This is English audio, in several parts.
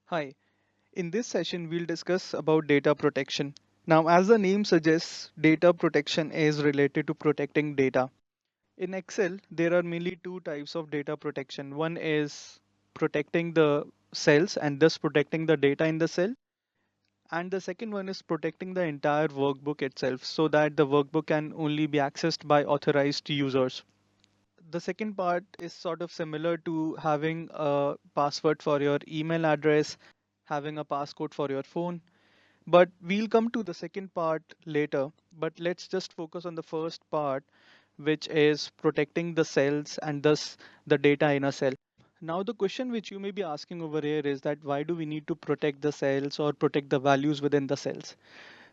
Hi, in this session we'll discuss about data protection. Now, as the name suggests, data protection is related to protecting data. In Excel, there are mainly two types of data protection. One is protecting the cells and thus protecting the data in the cell. And the second one is protecting the entire workbook itself so that the workbook can only be accessed by authorized users. The second part is sort of similar to having a password for your email address, having a passcode for your phone. But we'll come to the second part later. But let's just focus on the first part, which is protecting the cells and thus the data in a cell. Now, the question which you may be asking over here is that why do we need to protect the cells or protect the values within the cells?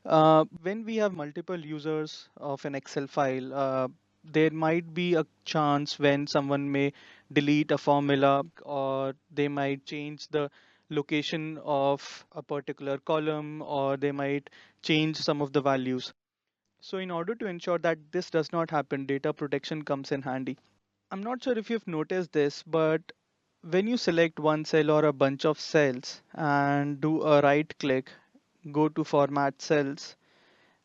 When we have multiple users of an Excel file, there might be a chance when someone may delete a formula or they might change the location of a particular column or they might change some of the values. So in order to ensure that this does not happen, data protection comes in handy. I'm not sure if you've noticed this, but when you select one cell or a bunch of cells and do a right click, go to format cells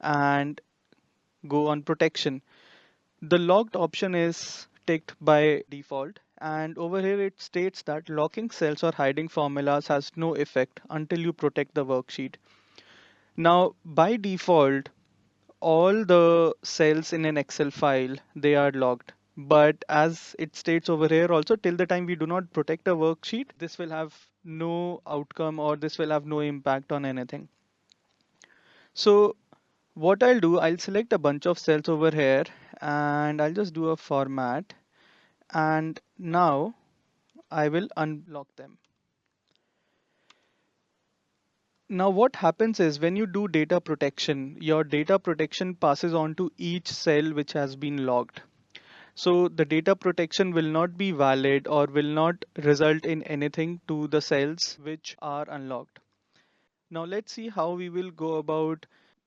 and go on protection. The locked option is ticked by default, and over here it states that locking cells or hiding formulas has no effect until you protect the worksheet. Now, by default, all the cells in an Excel file they are locked. But as it states over here also, till the time we do not protect a worksheet, this will have no outcome or this will have no impact on anything. So what I'll do, I'll select a bunch of cells over here and I'll just do a format, and now I will unlock them. Now what happens is when you do data protection, your data protection passes on to each cell which has been logged. So the data protection will not be valid or will not result in anything to the cells which are unlocked. Now let's see how we will go about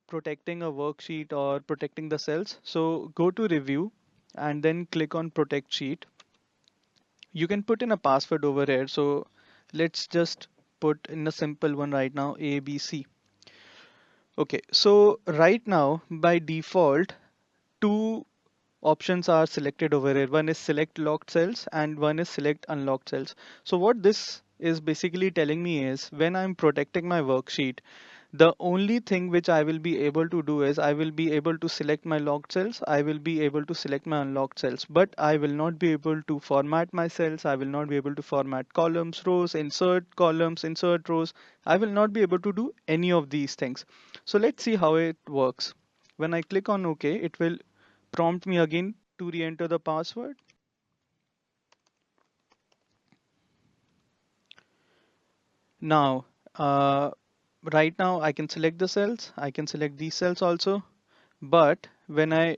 protecting a worksheet or protecting the cells. So go to review and then click on protect sheet. You can put in a password over here. So let's just put in a simple one right now, ABC. Okay, so right now by default, two options are selected over here. One is select locked cells and one is select unlocked cells. So what this is basically telling me is when I'm protecting my worksheet, the only thing which I will be able to do is I will be able to select my locked cells, I will be able to select my unlocked cells, but I will not be able to format my cells, I will not be able to format columns, rows, insert columns, insert rows. I will not be able to do any of these things. So let's see how it works. When I click on OK, it will prompt me again to re-enter the password. Now, right now I can select the cells, I can select these cells also, but when I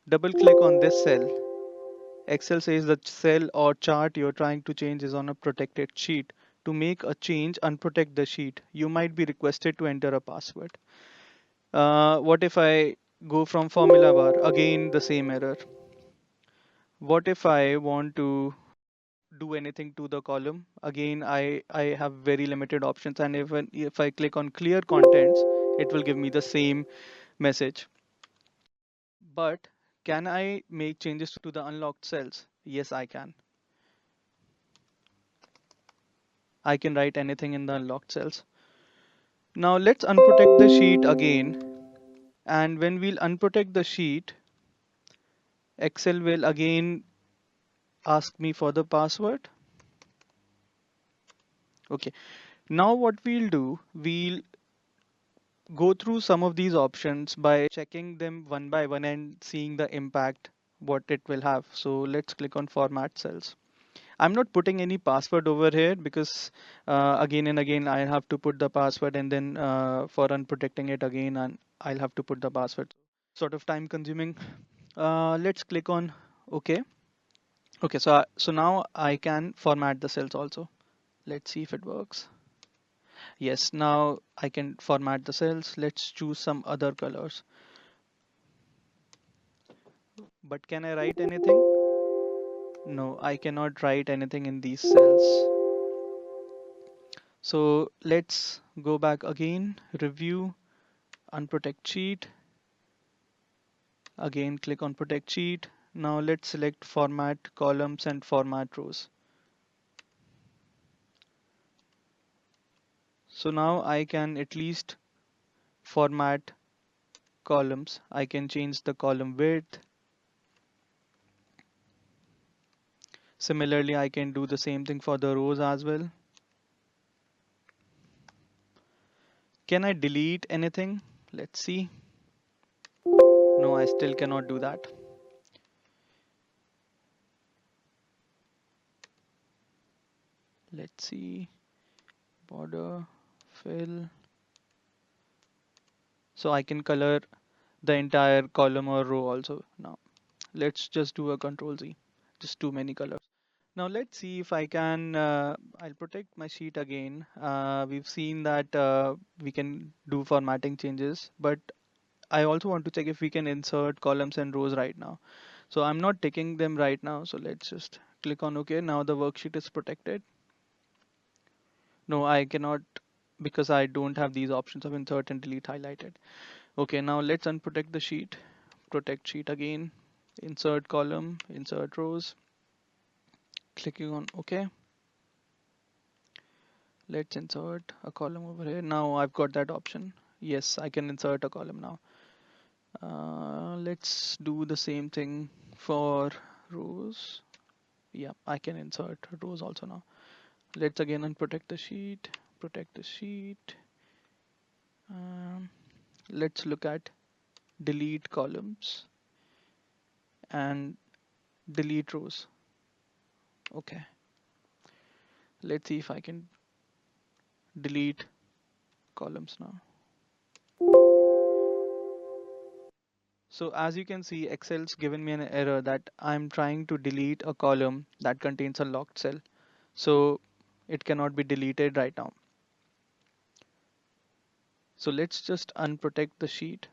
double click on this cell, Excel says the cell or chart you're trying to change is on a protected sheet. To make a change, unprotect the sheet. You might be requested to enter a password. What if I go from formula bar? Again, the same error. What if I want to do anything to the column? Again, I have very limited options, and if I click on clear contents, it will give me the same message. But can I make changes to the unlocked cells? Yes, I can. I can write anything in the unlocked cells. Now let's unprotect the sheet again. And when we'll unprotect the sheet, Excel will again ask me for the password. Okay. Now what we'll do, we'll go through some of these options by checking them one by one and seeing the impact what it will have. So let's click on format cells. I'm not putting any password over here because again and again I have to put the password, and then for unprotecting it again and I'll have to put the password. Sort of time consuming. Let's click on OK. Okay, so so now I can format the cells also. Let's see if it works. Yes, now I can format the cells. Let's choose some other colors. But can I write anything? No, I cannot write anything in these cells. So let's go back again, review, unprotect sheet, again click on protect sheet. Now let's select format columns and format rows. So now I can at least format columns. I can change the column width. Similarly, I can do the same thing for the rows as well. Can I delete anything? Let's see. No, I still cannot do that. Let's see. Border, fill. So I can color the entire column or row also now. Let's just do a control Z. Just too many colors. Now let's see if I can, I'll protect my sheet again. We've seen that we can do formatting changes, but I also want to check if we can insert columns and rows right now. So I'm not taking them right now. So let's just click on OK. Now the worksheet is protected. No, I cannot because I don't have these options of insert and delete highlighted. Okay, now let's unprotect the sheet. Protect sheet again. Insert column, insert rows. Clicking on OK. Let's insert a column over here. Now I've got that option. Yes, I can insert a column now. Let's do the same thing for rows. Yeah, I can insert rows also now. Let's again unprotect the sheet, protect the sheet. Let's look at delete columns and delete rows. Okay, let's see if I can delete columns now. So as you can see, Excel's given me an error that I'm trying to delete a column that contains a locked cell. So it cannot be deleted right now. So let's just unprotect the sheet.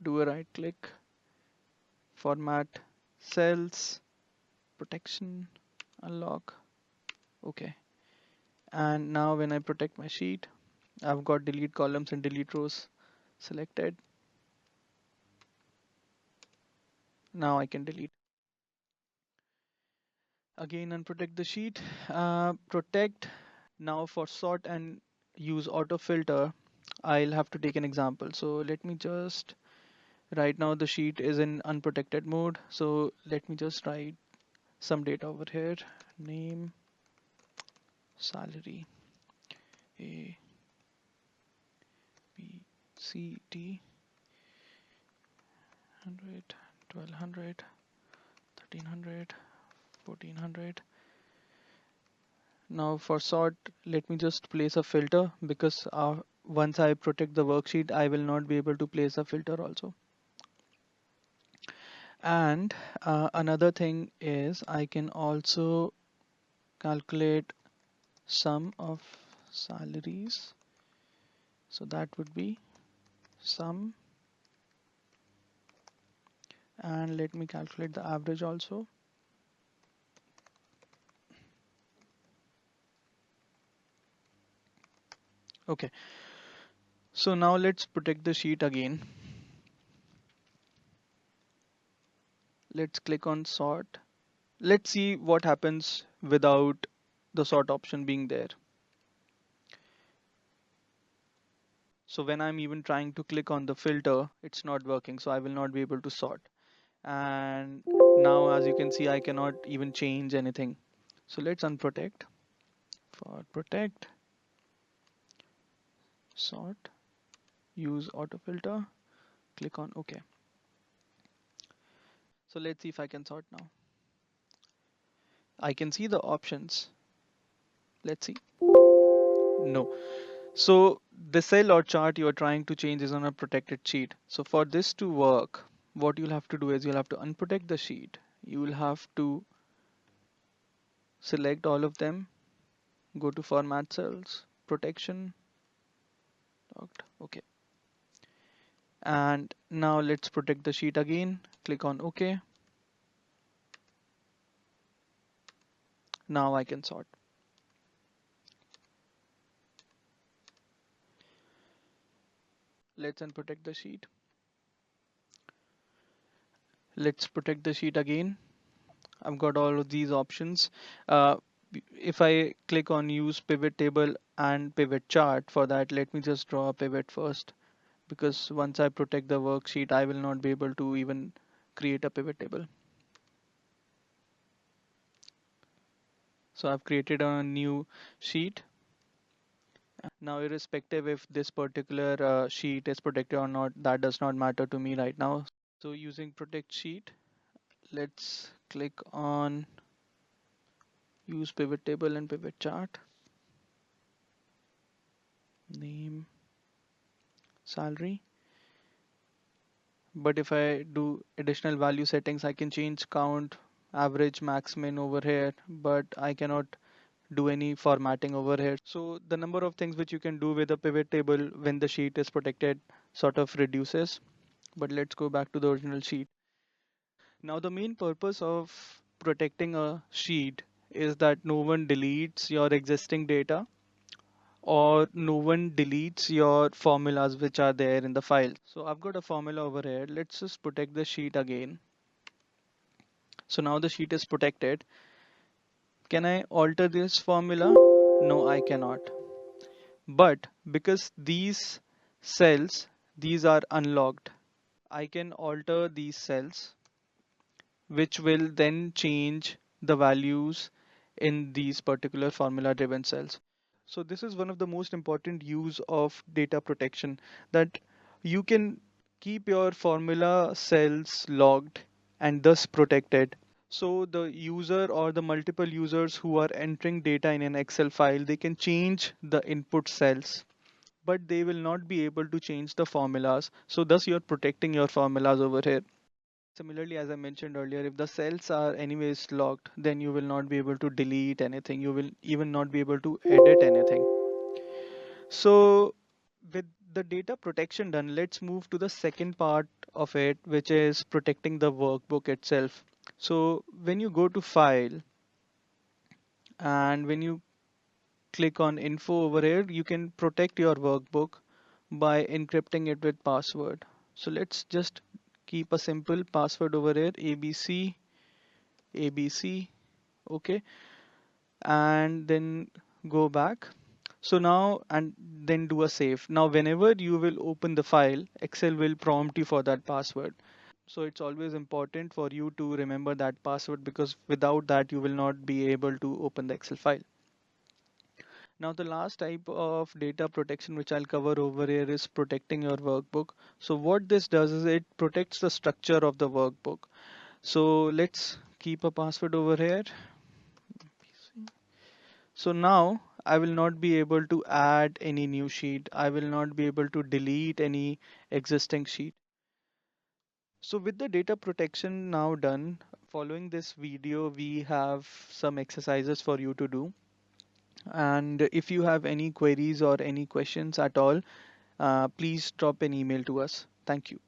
Do a right click, format cells, protection, unlock. Okay. And now when I protect my sheet, I've got delete columns and delete rows selected. Now I can delete. Again, unprotect the sheet. Protect. Now for sort and use auto filter, I'll have to take an example. So let me just, right now the sheet is in unprotected mode. So let me just write some data over here. Name, salary, A, B, C, D, 100, 1200, 1300, 1400. Now for sort, let me just place a filter because once I protect the worksheet, I will not be able to place a filter also. And another thing is I can also calculate sum of salaries. So that would be sum, and let me calculate the average also. Okay, so now let's protect the sheet again. Let's click on sort. Let's see what happens without the sort option being there. So when I'm even trying to click on the filter, it's not working. So I will not be able to sort. And now as you can see, I cannot even change anything. So let's unprotect. For protect, sort, use auto filter, click on OK. So let's see if I can sort now. I can see the options. Let's see. No. So the cell or chart you are trying to change is on a protected sheet. So for this to work, what you'll have to do is you'll have to unprotect the sheet. You will have to select all of them, go to format cells, protection, locked, OK. And now let's protect the sheet again. Click on OK. Now I can sort. Let's unprotect the sheet. Let's protect the sheet again. I've got all of these options. Uh, if I click on use pivot table and pivot chart, for that let me just draw a pivot first, because once I protect the worksheet I will not be able to even create a pivot table. So I've created a new sheet. Now irrespective if this particular sheet is protected or not, that does not matter to me right now. So using protect sheet, let's click on use pivot table and pivot chart, name salary. But if I do additional value settings, I can change count, average, max, min over here, but I cannot do any formatting over here. So the number of things which you can do with a pivot table when the sheet is protected sort of reduces. But let's go back to the original sheet. Now the main purpose of protecting a sheet is that no one deletes your existing data or no one deletes your formulas which are there in the file. So I've got a formula over here. Let's just protect the sheet again. So now the sheet is protected. Can I alter this formula? No, I cannot. But because these cells, these are unlocked, I can alter these cells, which will then change the values in these particular formula driven cells. So this is one of the most important use of data protection, that you can keep your formula cells logged and thus protected. So the user or the multiple users who are entering data in an Excel file, they can change the input cells, but they will not be able to change the formulas. So thus you're protecting your formulas over here. Similarly, as I mentioned earlier, if the cells are anyways locked, then you will not be able to delete anything. You will even not be able to edit anything. So with the data protection done, let's move to the second part of it, which is protecting the workbook itself. So when you go to file and when you click on info over here, you can protect your workbook by encrypting it with password. So let's just keep a simple password over here, ABC, ABC, okay, and then go back. So now, and then do a save. Now, whenever you will open the file, Excel will prompt you for that password. So it's always important for you to remember that password, because without that, you will not be able to open the Excel file. Now, the last type of data protection which I'll cover over here is protecting your workbook. So what this does is it protects the structure of the workbook. So let's keep a password over here. So now I will not be able to add any new sheet. I will not be able to delete any existing sheet. So with the data protection now done, following this video, we have some exercises for you to do. And if you have any queries or any questions at all, please drop an email to us. Thank you.